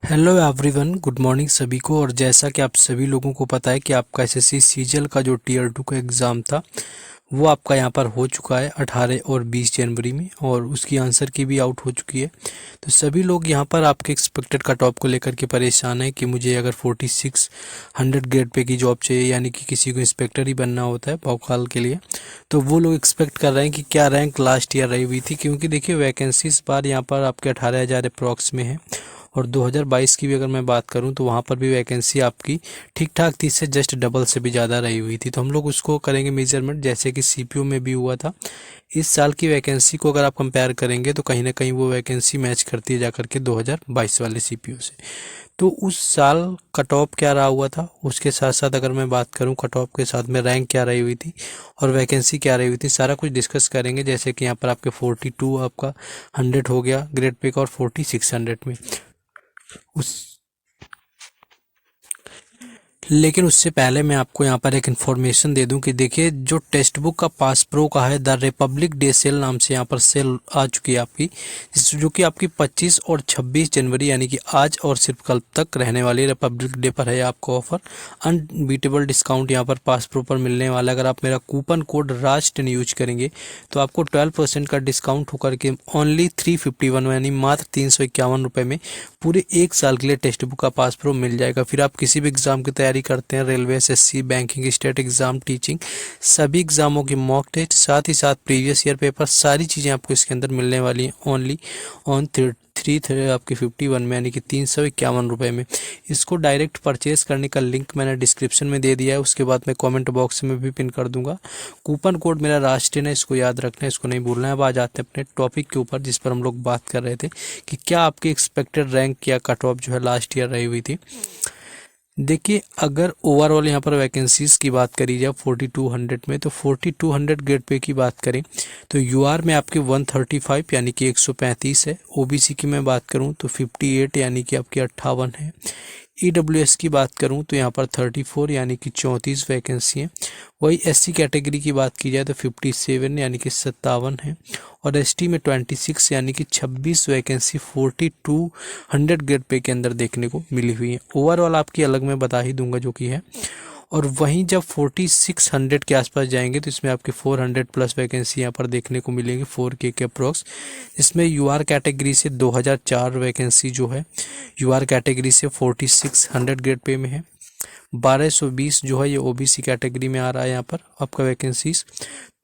Hello everyone, good morning सभी को। और जैसा कि आप सभी लोगों को पता है कि आपका एसएससी सीजीएल का जो टीयर 2 का एग्ज़ाम था वो आपका यहाँ पर हो चुका है 18 और 20 जनवरी में, और उसकी आंसर की भी आउट हो चुकी है। तो सभी लोग यहाँ पर आपके एक्सपेक्टेड कट ऑफ को लेकर के परेशान है कि मुझे अगर 4600 ग्रेड पे की जॉब चाहिए, यानी कि किसी को इंस्पेक्टर ही बनना होता है भौकाल के लिए, तो वो लोग एक्सपेक्ट कर रहे हैं कि क्या रैंक लास्ट ईयर रही हुई थी। क्योंकि देखिए वैकेंसी इस बार यहाँ पर आपके 18,000 अप्रॉक्स में है, और 2022 की भी अगर मैं बात करूं तो वहां पर भी वैकेंसी आपकी ठीक ठाक थी, इससे जस्ट डबल से भी ज़्यादा रही हुई थी। तो हम लोग उसको करेंगे मेजरमेंट, जैसे कि सीपीओ में भी हुआ था। इस साल की वैकेंसी को अगर आप कंपेयर करेंगे तो कहीं ना कहीं वो वैकेंसी मैच करती है जाकर के 2022 वाले सीपीओ से। तो उस साल कट ऑफ क्या रहा हुआ था, उसके साथ साथ अगर मैं बात करूं कट ऑफ के साथ में रैंक क्या रही हुई थी और वैकेंसी क्या रही हुई थी, सारा कुछ डिस्कस करेंगे। जैसे कि यहाँ पर आपके 42 आपका 100 हो गया ग्रेड पे का, और 4600 में उस लेकिन उससे पहले मैं आपको यहाँ पर एक इन्फॉर्मेशन दे दूं कि देखिए जो टेक्स्ट बुक का पास प्रो का है, द रिपब्लिक डे सेल नाम से यहाँ पर सेल आ चुकी है आपकी, जो कि आपकी 25 और 26 जनवरी यानी कि आज और सिर्फ कल तक रहने वाली रिपब्लिक डे पर है आपको ऑफर। अनबीटेबल डिस्काउंट यहाँ पर पास प्रो पर मिलने वाला है। अगर आप मेरा कूपन कोड राज10 यूज करेंगे तो आपको 12% का डिस्काउंट होकर के ओनली 351 यानी मात्र 351 रुपये में पूरे एक साल के लिए टेक्स्ट बुक का पास प्रो मिल जाएगा। फिर आप किसी भी एग्जाम की तैयारी करते हैं, railway, SSC, banking, state exam, teaching, सभी एग्जामों की मॉक टेस्ट, साथ ही साथ प्रीवियस ईयर पेपर, सारी चीज़ें आपको इसके अंदर मिलने वाली हैं ओनली ऑन आपके 51 में, यानी कि 351 रुपये में। इसको डायरेक्ट परचेज करने का लिंक मैंने डिस्क्रिप्शन में दे दिया है, उसके बाद मैं कमेंट बॉक्स में भी पिन कर दूंगा। कूपन कोड मेरा राज10 है, इसको याद रखना है, इसको नहीं भूलना है। अब आ जाते हैं अपने टॉपिक के ऊपर जिस पर हम लोग बात कर रहे थे कि क्या आपकी एक्सपेक्टेड रैंक या कट ऑफ जो है लास्ट ईयर रही हुई थी। देखिए अगर ओवरऑल यहाँ पर वैकेंसीज की बात करी जाए 4200 में, तो 4200 ग्रेड पे की बात करें तो यूआर में आपके 135 यानी कि 135 है। ओबीसी की मैं बात करूँ तो 58 यानी कि आपकी 58 है। ईडब्ल्यूएस की बात करूं तो यहाँ पर 34 यानी कि 34 वैकेंसी है। वही एससी कैटेगरी की बात की जाए तो 57 यानी कि 57 है, और एसटी में 26 यानी कि 26 वैकेंसी 4200 ग्रेड पे के अंदर देखने को मिली हुई है। ओवरऑल आपकी अलग मैं बता ही दूंगा जो कि है। और वहीं जब 4600 के आसपास जाएंगे तो इसमें आपके 400 प्लस वैकेंसी यहाँ पर देखने को मिलेंगी 4K के अप्रोक्स। इसमें यूआर कैटेगरी से 2004 वैकेंसी जो है यूआर कैटेगरी से 4600 ग्रेड पे में है। 1220 जो है ये ओबीसी कैटेगरी में आ रहा है यहाँ पर आपका वैकेंसीज।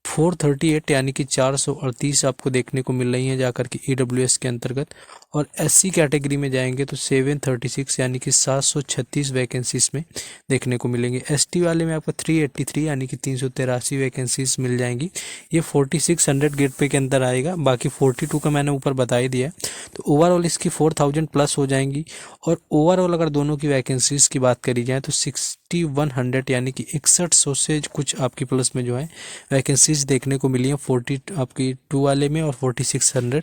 438 यानी कि 438 आपको देखने को मिल रही है जाकर के ईडब्ल्यूएस के अंतर्गत। और एससी कैटेगरी में जाएंगे तो 736 यानी कि 736 वैकेंसीज में देखने को मिलेंगे। एसटी वाले में आपको 383 यानी कि 383 वैकेंसीज मिल जाएंगी। ये 4600 ग्रेड पे के अंदर आएगा, बाकी 42 का मैंने ऊपर बता ही दिया है। तो ओवरऑल इसकी 4000 प्लस हो जाएंगी। और ओवरऑल अगर दोनों की वैकेंसीज की बात करी जाए तो 6100 यानी कि 6100 से कुछ आपकी प्लस में जो है वैकेंसीज देखने को मिली है 40 आपकी 2 वाले में और 4600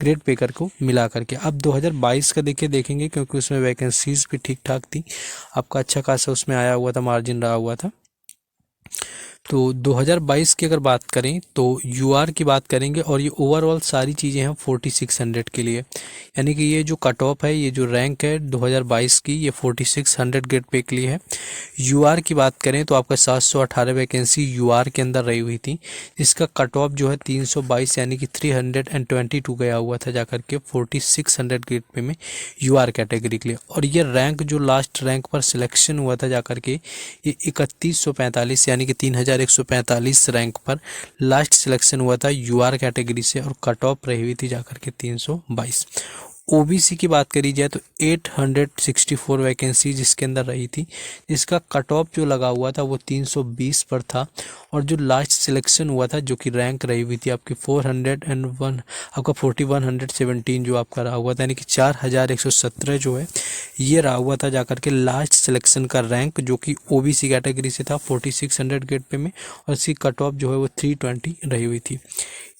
ग्रेड पेकर को मिला करके। अब 2022 का देखेंगे क्योंकि उसमें वैकेंसीज भी ठीक ठाक थी, आपका अच्छा खासा उसमें आया हुआ था, मार्जिन रहा हुआ था। तो 2022 की अगर बात करें तो यूआर की बात करेंगे, और ये ओवरऑल सारी चीज़ें हैं 4600 के लिए, यानी कि ये जो कट ऑफ है, ये जो रैंक है 2022 की, ये 4600 ग्रेड पे के लिए है। यूआर की बात करें तो आपका 718 वैकेंसी यूआर के अंदर रही हुई थी, जिसका कट ऑफ जो है 322 यानी कि 322 गया हुआ था जाकर के 4600 ग्रेड पे में यूआर कैटेगरी के लिए। और ये रैंक जो लास्ट रैंक पर सिलेक्शन हुआ था जाकर के, ये 3145 यानी कि 3145 रैंक पर लास्ट सिलेक्शन हुआ था यूआर कैटेगरी से, और कट ऑफ रही हुई थी जाकर के 322। ओबीसी की बात करी जाए तो 864 वैकेंसी जिसके अंदर रही थी, जिसका कट ऑफ जो लगा हुआ था वो 320 पर था। और जो लास्ट सिलेक्शन हुआ था जो कि रैंक रही हुई थी आपकी 401 आपका 4117 जो आपका रहा हुआ था, यानी कि 4117 जो है ये रहा हुआ था जाकर के लास्ट सिलेक्शन का रैंक, जो कि ओबीसी कैटेगरी से था 4600 ग्रेड पे में, और इसकी कट ऑफ जो है वो 320 रही हुई थी।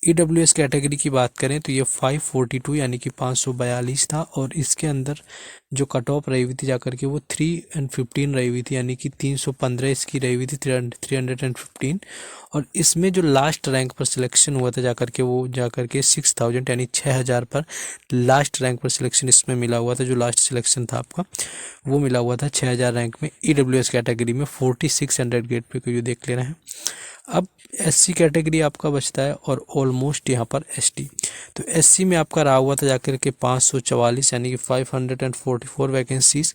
ईडब्ल्यूएस कैटेगरी की बात करें तो ये 542 यानी कि 542 था, और इसके अंदर जो कट ऑफ रही हुई थी जाकर के वो 315 रही हुई थी, यानी कि 315 इसकी रही हुई थी, 315। और इसमें जो लास्ट रैंक पर सिलेक्शन हुआ था जाकर के वो जाकर के 6000 यानी 6000 पर लास्ट रैंक पर सिलेक्शन इसमें मिला हुआ था। जो लास्ट सिलेक्शन था आपका वो मिला हुआ था 6000 रैंक में EWS कैटेगरी में 4600 ग्रेड पे को जो देख ले रहे हैं। अब SC कैटेगरी आपका बचता है और ऑलमोस्ट यहाँ पर ST। तो SC में आपका रहा हुआ था जाकर के 544 यानी कि 544 वैकेंसीज।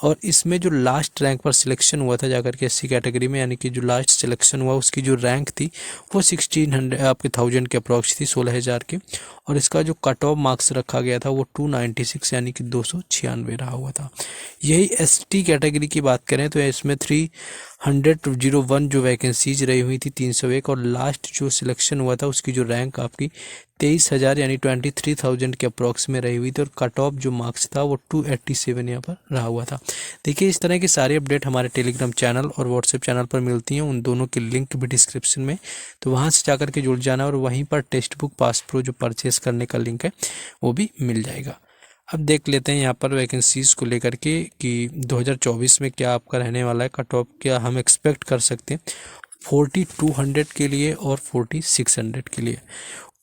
और इसमें जो लास्ट रैंक पर सिलेक्शन हुआ था जाकर के SC कैटेगरी में, यानी कि जो लास्ट सिलेक्शन हुआ उसकी जो रैंक थी वो 1600 आपके 1000 के अप्रॉक्स थी, 16000 के। और इसका जो कट ऑफ मार्क्स रखा गया था वो 296 यानी कि 296 रहा हुआ था। यही ST कैटेगरी की बात करें तो इसमें 301 जो वैकेंसीज रही हुई थी 301, और लास्ट जो सिलेक्शन हुआ था उसकी जो रैंक आपकी 23000 यानी 23000 के अप्रॉक्स में रही हुई थी। और कट ऑफ जो मार्क्स था वो 287 यहाँ पर रहा हुआ था। देखिए इस तरह की सारी अपडेट हमारे टेलीग्राम चैनल और व्हाट्सएप चैनल पर मिलती हैं, उन दोनों के लिंक भी डिस्क्रिप्शन में, तो वहाँ से जाकर के जुड़ जाना और वहीं पर टेक्स्ट बुक पास प्रो जो परचेस करने का लिंक है वो भी मिल जाएगा। अब देख लेते हैं यहाँ पर वैकेंसीज़ को लेकर के कि 2024 में क्या आपका रहने वाला है, कट ऑफ क्या हम एक्सपेक्ट कर सकते हैं 4200 के लिए और 4600 के लिए।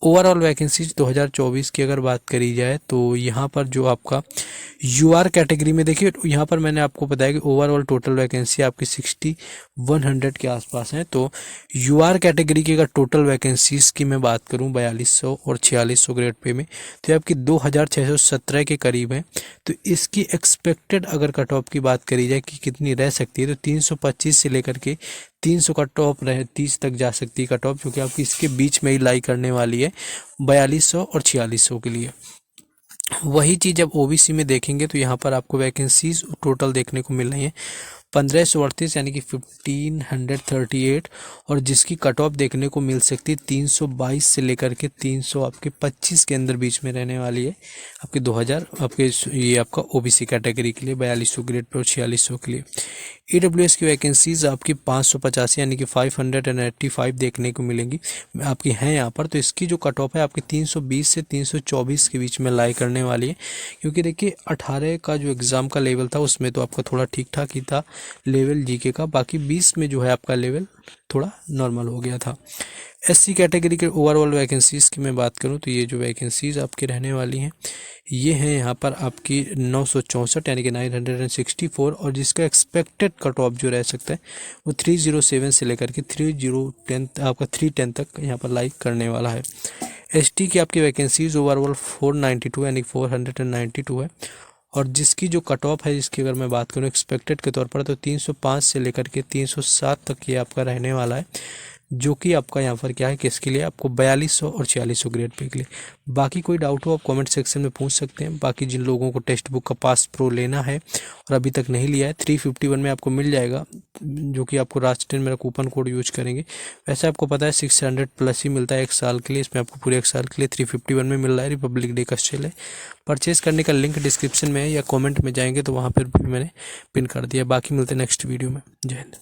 ओवरऑल वैकेंसीज 2024 की अगर बात करी जाए तो यहाँ पर जो आपका UR कैटेगरी में देखिए, यहाँ पर मैंने आपको बताया कि ओवरऑल टोटल वैकेंसी आपकी 6100 के आसपास है। तो UR कैटेगरी की अगर टोटल वैकेंसीज की मैं बात करूँ 4200 और 4600 ग्रेड पे में, तो ये आपकी 2617 के करीब है। तो इसकी एक्सपेक्टेड अगर कट ऑफ की बात करी जाए कि कितनी रह सकती है तो 325 से लेकर के 300 कट ऑफ रहे 30 तक जा सकती है कट ऑफ, जो कि आपकी इसके बीच में ही लाई करने वाली है 4200 और 4600 के लिए। वही चीज़ जब OBC में देखेंगे तो यहाँ पर आपको वैकेंसीज टोटल देखने को मिल रही है 1538 यानी कि 1538, और जिसकी कट ऑफ देखने को मिल सकती है 322 से लेकर के 300 आपके 25 के अंदर बीच में रहने वाली है आपके 2000 आपके ये आपका OBC कैटेगरी के लिए 4200 ग्रेड पर और 4600 के लिए। EWS की वैकेंसीज आपकी 585 यानी कि 585 देखने को मिलेंगी आपकी हैं यहाँ पर। तो इसकी जो कट ऑफ है आपकी 320 से 324 के बीच में लाई करने वाली है, क्योंकि देखिए 18 का जो एग्ज़ाम का लेवल था उसमें तो आपका थोड़ा ठीक ठाक ही था लेवल GK का, बाकी 20 में जो है आपका लेवल थोड़ा नॉर्मल हो गया था। SC कैटेगरी के ओवरऑल वैकेंसीज़ की मैं बात करूं तो ये जो वैकेंसीज़ आपकी रहने वाली हैं ये हैं यहाँ पर आपकी 964 यानी कि 964, और जिसका एक्सपेक्टेड कट ऑफ जो रह सकता है वो 307 से लेकर के 3010 आपका 310 तक यहाँ पर लाइक करने वाला है। ST की आपकी वैकेंसीज़ ओवरऑल 492 यानी 492 है, और जिसकी जो कट ऑफ है जिसकी अगर मैं बात करूँ एक्सपेक्टेड के तौर पर तो 305 से लेकर के 307 तक ये आपका रहने वाला है, जो कि आपका यहाँ पर क्या है किसके लिए आपको 4200 और 4600 ग्रेड पे के लिए। बाकी कोई डाउट हो आप कमेंट सेक्शन में पूछ सकते हैं। बाकी जिन लोगों को टेक्स्ट बुक का पास प्रो लेना है और अभी तक नहीं लिया है 351 में आपको मिल जाएगा, जो कि आपको राज10 मेरा कूपन कोड यूज करेंगे। वैसे आपको पता है 600 प्लस ही मिलता है 1 साल के लिए, इसमें आपको पूरे 1 साल के लिए 351 में मिल रहा है। रिपब्लिक डे का सेल है। परचेज करने का लिंक डिस्क्रिप्शन में है या कॉमेंट में जाएंगे तो वहाँ पर भी मैंने पिन कर दिया। बाकी मिलते हैं नेक्स्ट वीडियो में। जय हिंद।